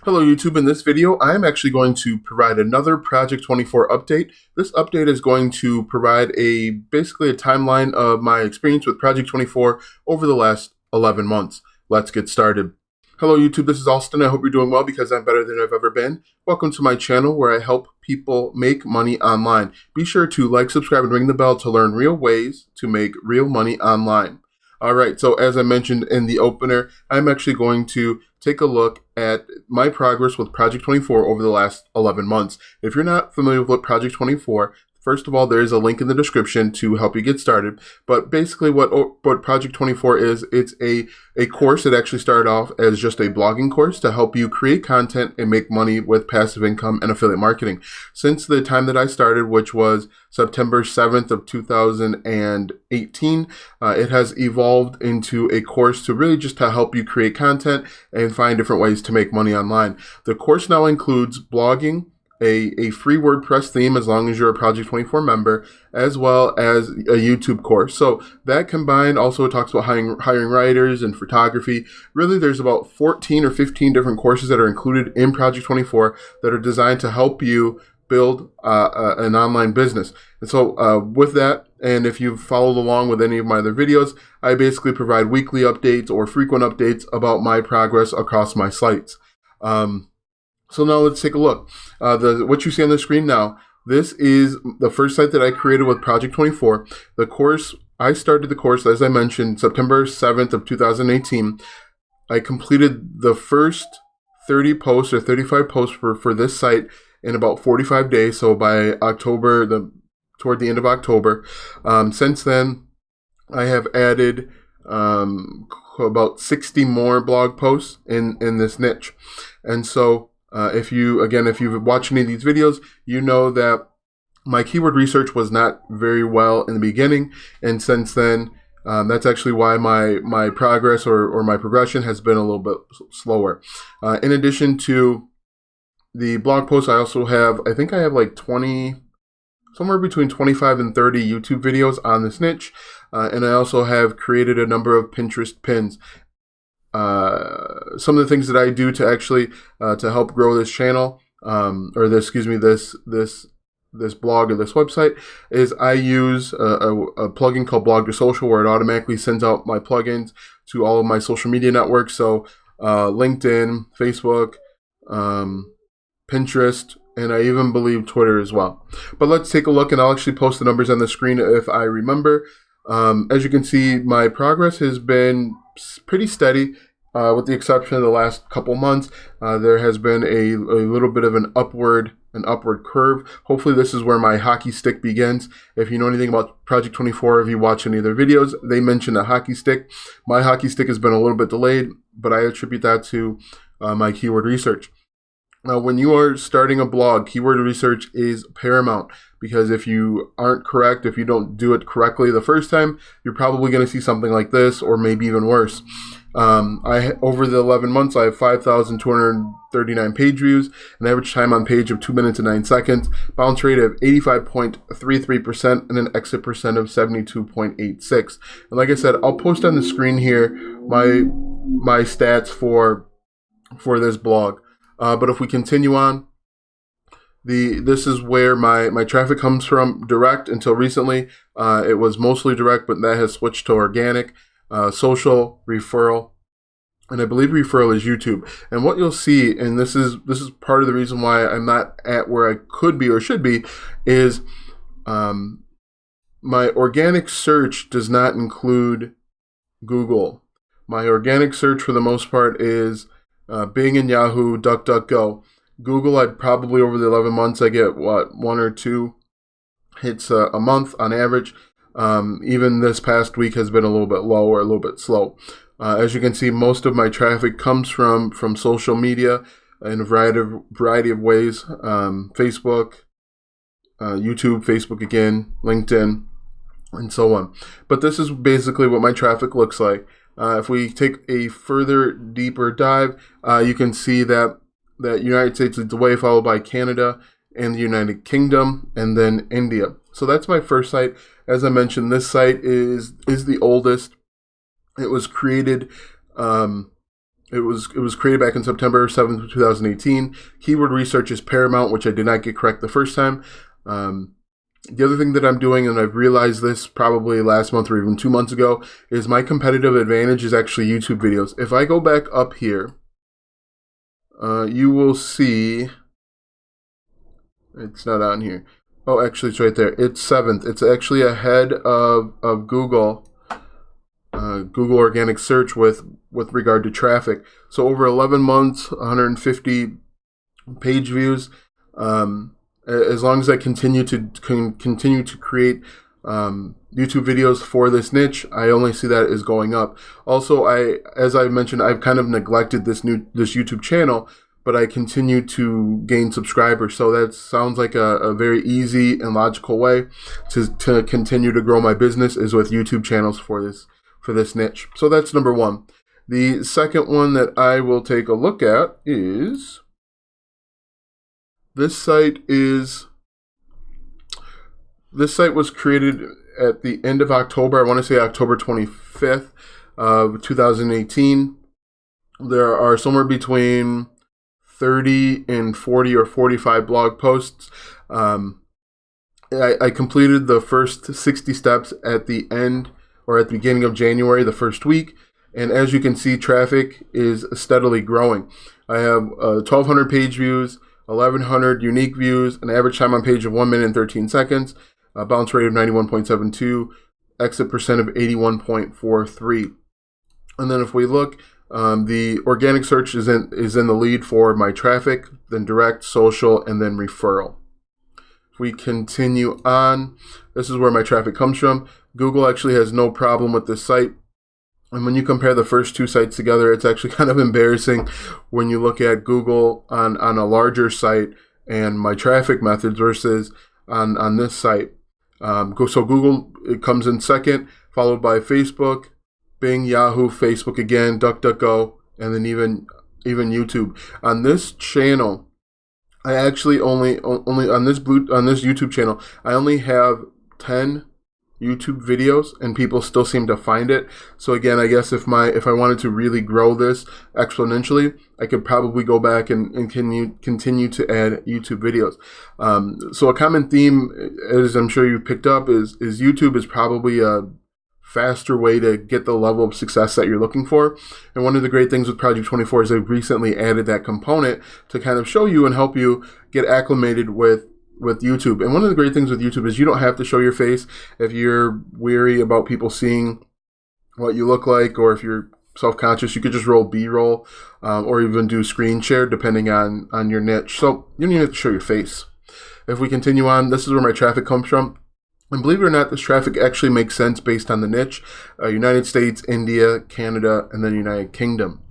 Hello YouTube, in this video I'm actually going to provide another Project 24 update. This update is going to provide basically a timeline of my experience with Project 24 over the last 11 months. Let's get started. Hello YouTube, this is Austin. I hope you're doing well because I'm better than I've ever been. Welcome to my channel where I help people make money online. Be sure to like, subscribe, and ring the bell to learn real ways to make real money online. Alright, so as I mentioned in the opener, I'm actually going to take a look at my progress with Project 24 over the last 11 months. If you're not familiar with what Project 24, first of all, there is a link in the description to help you get started. But basically what Project 24 is, it's a course that actually started off as just a blogging course to help you create content and make money with passive income and affiliate marketing. Since the time that I started, which was September 7th of 2018, it has evolved into a course to really just to help you create content and find different ways to make money online. The course now includes blogging, a free WordPress theme as long as you're a Project 24 member, as well as a YouTube course. So that combined also talks about hiring writers and photography. Really, there's about 14 or 15 different courses that are included in Project 24 that are designed to help you build an online business. And so with that, and if you've followed along with any of my other videos, I basically provide weekly updates or frequent updates about my progress across my sites. So now let's take a look. What you see on the screen now, this is the first site that I created with Project 24. The course, I started the course, as I mentioned, September 7th of 2018. I completed the first 30 posts or 35 posts for this site in about 45 days. So by October, toward the end of October. Since then, I have added about 60 more blog posts in this niche. And so if you've watched any of these videos, you know that my keyword research was not very well in the beginning. And since then, that's actually why my progress or my progression has been a little bit slower. In addition to the blog posts, I also have, I think I have like somewhere between 25 and 30 YouTube videos on this niche. And I also have created a number of Pinterest pins. Some of the things that I do to actually to help grow this channel, this blog or this website, is I use a plugin called Blog to Social, where it automatically sends out my plugins to all of my social media networks. So LinkedIn, Facebook, Pinterest, and I even believe Twitter as well. But let's take a look, and I'll actually post the numbers on the screen if I remember. As you can see, my progress has been pretty steady, with the exception of the last couple months. There has been a little bit of an upward curve. Hopefully this is where my hockey stick begins. If you know anything about Project 24, if you watch any of their videos, they mention a hockey stick. My hockey stick has been a little bit delayed, but I attribute that to my keyword research. Now, when you are starting a blog, keyword research is paramount, because if you aren't correct, if you don't do it correctly the first time, you're probably going to see something like this, or maybe even worse. Over the 11 months, I have 5,239 page views, an average time on page of 2 minutes and 9 seconds, bounce rate of 85.33%, and an exit percent of 72.86. And like I said, I'll post on the screen here my stats for this blog. But if we continue on, this is where my traffic comes from. Direct, until recently, it was mostly direct, but that has switched to organic, social, referral, and I believe referral is YouTube. And what you'll see, and this is part of the reason why I'm not at where I could be or should be, is my organic search does not include Google. My organic search for the most part is Bing and Yahoo, DuckDuckGo. Google, I'd probably, over the 11 months, I get, 1 or 2 hits a month on average. Even this past week has been a little bit low or a little bit slow. As you can see, most of my traffic comes from social media in a variety of ways. Facebook, YouTube, Facebook again, LinkedIn, and so on. But this is basically what my traffic looks like. If we take a further deeper dive, you can see that United States leads the way, followed by Canada and the United Kingdom, and then India. So that's my first site. As I mentioned, this site is the oldest. It was created It was created back in September 7th, 2018. Keyword research is paramount, which I did not get correct the first time. The other thing that I'm doing, and I've realized this probably last month or even 2 months ago, is my competitive advantage is actually YouTube videos. If I go back up here, you will see, it's not on here. Oh, actually, it's right there. It's 7th. It's actually ahead of Google, Google organic search with regard to traffic. So over 11 months, 150 page views. As long as I continue to create YouTube videos for this niche, I only see that is going up. Also, as I mentioned, I've kind of neglected this YouTube channel, but I continue to gain subscribers. So that sounds like a very easy and logical way to continue to grow my business is with YouTube channels for this niche. So that's number one. The second one that I will take a look at is this site was created at the end of October. I want to say October 25th of 2018. There are somewhere between 30 and 40 or 45 blog posts. I completed the first 60 steps at the end or at the beginning of January, the first week. And as you can see, traffic is steadily growing. I have 1,200 page views, 1,100 unique views, an average time on page of 1 minute and 13 seconds, a bounce rate of 91.72, exit percent of 81.43. And then if we look, the organic search is in the lead for my traffic, then direct, social, and then referral. If we continue on, this is where my traffic comes from. Google actually has no problem with this site. And when you compare the first two sites together, it's actually kind of embarrassing when you look at Google on a larger site and my traffic methods versus on this site. So Google, it comes in second, followed by Facebook, Bing, Yahoo, Facebook again, DuckDuckGo, and then even YouTube. On this channel, I actually only on this YouTube channel, I only have 10 YouTube videos, and people still seem to find it. So again, I guess if I wanted to really grow this exponentially, I could probably go back and continue to add YouTube videos. So a common theme, as I'm sure you've picked up, is YouTube is probably a faster way to get the level of success that you're looking for. And one of the great things with Project 24 is they've recently added that component to kind of show you and help you get acclimated with YouTube. And one of the great things with YouTube is you don't have to show your face if you're weary about people seeing what you look like, or if you're self-conscious, you could just roll B-roll or even do screen share depending on your niche. So you don't even have to show your face. If we continue on, this is where my traffic comes from. And believe it or not, this traffic actually makes sense based on the niche. United States, India, Canada, and then United Kingdom.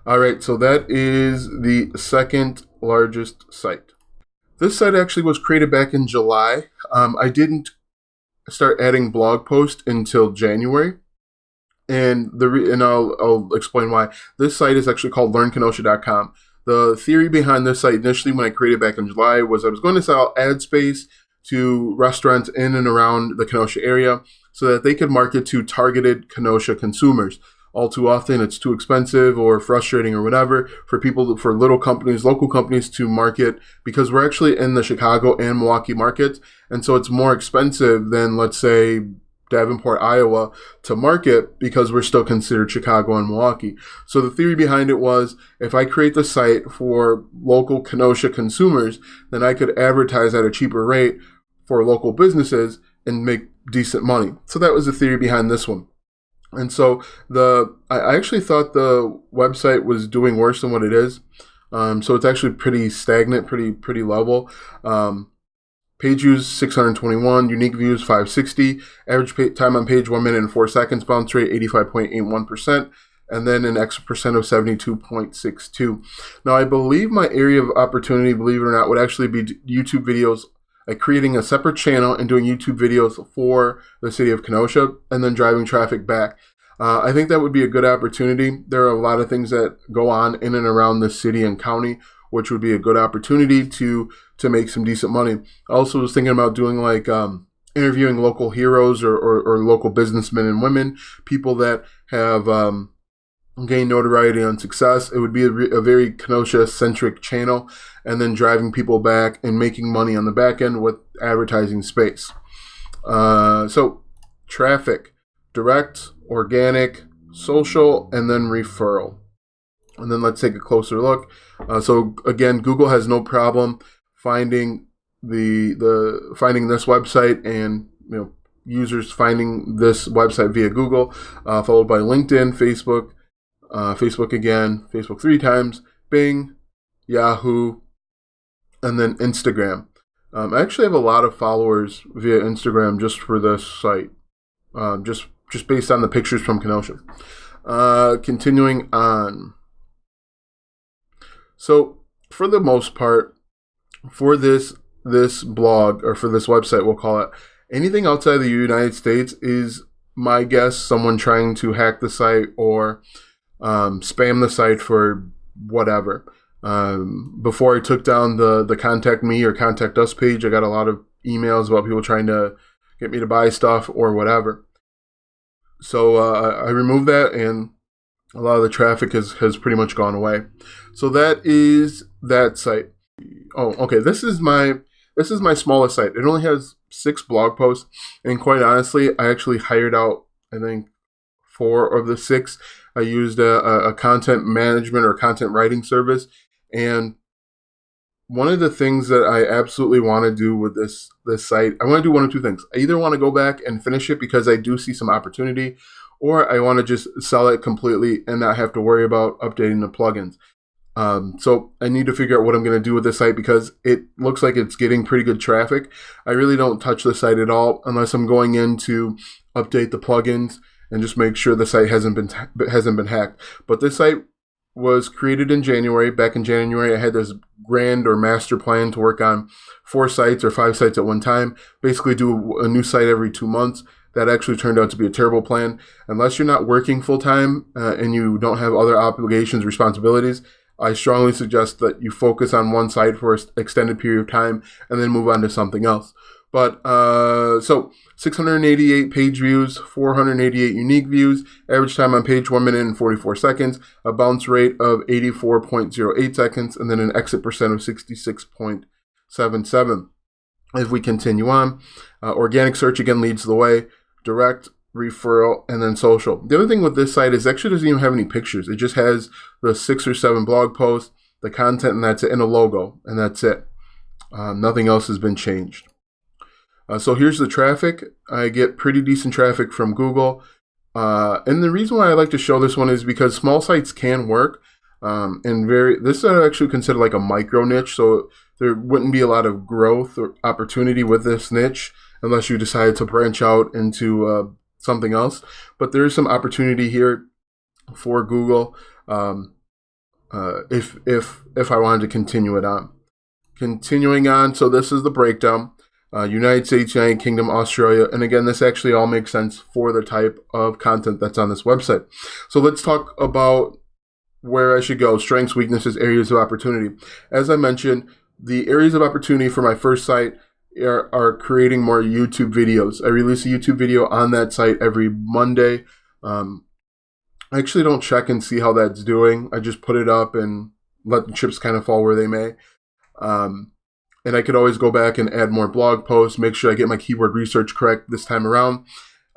All right, so that is the second largest site. This site actually was created back in July. I didn't start adding blog posts until January. And I'll explain why. This site is actually called LearnKenosha.com. The theory behind this site initially when I created back in July was I was going to sell ad space to restaurants in and around the Kenosha area so that they could market to targeted Kenosha consumers. All too often, it's too expensive or frustrating or whatever for local companies to market, because we're actually in the Chicago and Milwaukee markets. And so it's more expensive than, let's say, Davenport, Iowa to market, because we're still considered Chicago and Milwaukee. So the theory behind it was, if I create the site for local Kenosha consumers, then I could advertise at a cheaper rate for local businesses and make decent money. So that was the theory behind this one. And so I actually thought the website was doing worse than what it is. So it's actually pretty stagnant, pretty level. Page views 621, unique views 560, average time on page 1 minute and 4 seconds, bounce rate 85.81%, and then an exit percent of 72.62. Now I believe my area of opportunity, believe it or not, would actually be YouTube videos, like creating a separate channel and doing YouTube videos for the city of Kenosha and then driving traffic back. I think that would be a good opportunity. There are a lot of things that go on in and around the city and county, which would be a good opportunity to make some decent money. I also was thinking about doing like interviewing local heroes or local businessmen and women, people that have gain notoriety and success. It would be a very Kenosha-centric channel, and then driving people back and making money on the back end with advertising space. So traffic, direct, organic, social, and then referral. And then let's take a closer look. So again, Google has no problem finding finding this website, and users finding this website via Google, followed by LinkedIn, Facebook, Facebook again, Facebook 3 times, Bing, Yahoo, and then Instagram. I actually have a lot of followers via Instagram just for this site, just based on the pictures from Kenosha. Continuing on. So for the most part, for this blog, or for this website, we'll call it, anything outside the United States is, my guess, someone trying to hack the site or spam the site for whatever. Before I took down the contact me or contact us page, I got a lot of emails about people trying to get me to buy stuff or whatever. So I removed that, and a lot of the traffic has pretty much gone away. So that is that site. Oh, okay. This is my smallest site. It only has 6 blog posts, and quite honestly, I actually hired out, I think, 4 of the 6. I used a content management or content writing service, and one of the things that I absolutely want to do with this site, I want to do one of 2 things. I either want to go back and finish it because I do see some opportunity, or I want to just sell it completely and not have to worry about updating the plugins. So I need to figure out what I'm going to do with this site, because it looks like it's getting pretty good traffic. I really don't touch the site at all unless I'm going in to update the plugins and just make sure the site hasn't been hacked. But this site was created in January. Back in January, I had this grand or master plan to work on 4 sites or 5 sites at one time. Basically do a new site every 2 months. That actually turned out to be a terrible plan. Unless you're not working full time and you don't have other obligations, responsibilities, I strongly suggest that you focus on one site for an extended period of time and then move on to something else. But so 688 page views, 488 unique views, average time on page 1 minute and 44 seconds, a bounce rate of 84.08 seconds, and then an exit percent of 66.77. If we continue on, organic search again leads the way, direct, referral, and then social. The other thing with this site is it actually doesn't even have any pictures. It just has the 6 or 7 blog posts, the content, and that's it, and a logo, and that's it. Nothing else has been changed. So here's the traffic. I get pretty decent traffic from Google. And the reason why I like to show this one is because small sites can work. This is actually considered like a micro niche. So there wouldn't be a lot of growth or opportunity with this niche unless you decide to branch out into something else. But there is some opportunity here for Google if I wanted to continue it on. Continuing on, so this is the breakdown. United States, United Kingdom, Australia, and again, this actually all makes sense for the type of content that's on this website. So let's talk about where I should go: strengths, weaknesses, areas of opportunity. As I mentioned, the areas of opportunity for my first site are creating more YouTube videos. I release a YouTube video on that site every Monday. I actually don't check and see how that's doing. I just put it up and let the chips kind of fall where they may. And I could always go back and add more blog posts, make sure I get my keyword research correct this time around.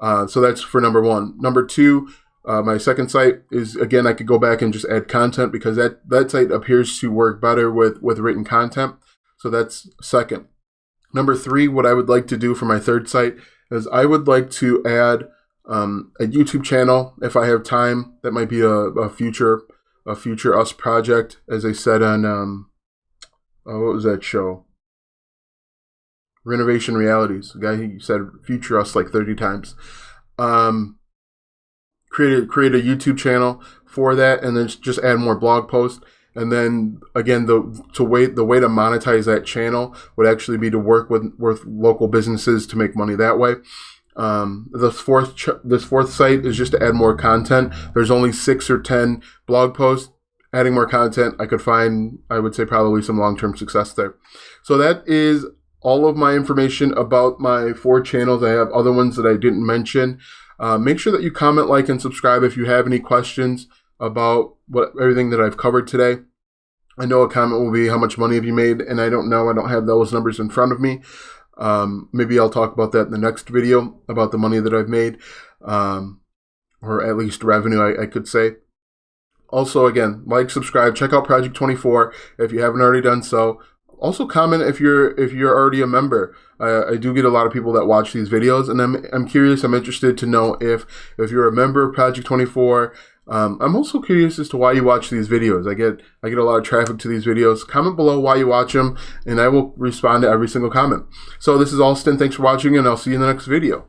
So that's for number 1. Number 2, my second site is, again, I could go back and just add content because that site appears to work better with written content. So that's second. Number 3, what I would like to do for my third site is I would like to add a YouTube channel if I have time. That might be a future us project, as I said on what was that show? Renovation Realities. The guy who said future us like 30 times. Create a YouTube channel for that, and then just add more blog posts. And then again, the way to monetize that channel would actually be to work with local businesses to make money that way. This fourth site is just to add more content. There's only 6 or 10 blog posts. Adding more content, I could find, I would say, probably some long-term success there. So that is all of my information about my 4 channels. I have other ones that I didn't mention. Make sure that you comment, like, and subscribe if you have any questions. about everything that I've covered today. I know a comment will be, how much money have you made? And I don't know. I don't have those numbers in front of me. Maybe I'll talk about that in the next video, about the money that I've made, or at least revenue, I could say. Also, again, like, subscribe, check out Project 24 if you haven't already done so. Also, comment if you're already a member. I do get a lot of people that watch these videos, and I'm curious. I'm interested to know if you're a member of Project 24. I'm also curious as to why you watch these videos. I get a lot of traffic to these videos. Comment below why you watch them, and I will respond to every single comment. So this is Alston. Thanks for watching, and I'll see you in the next video.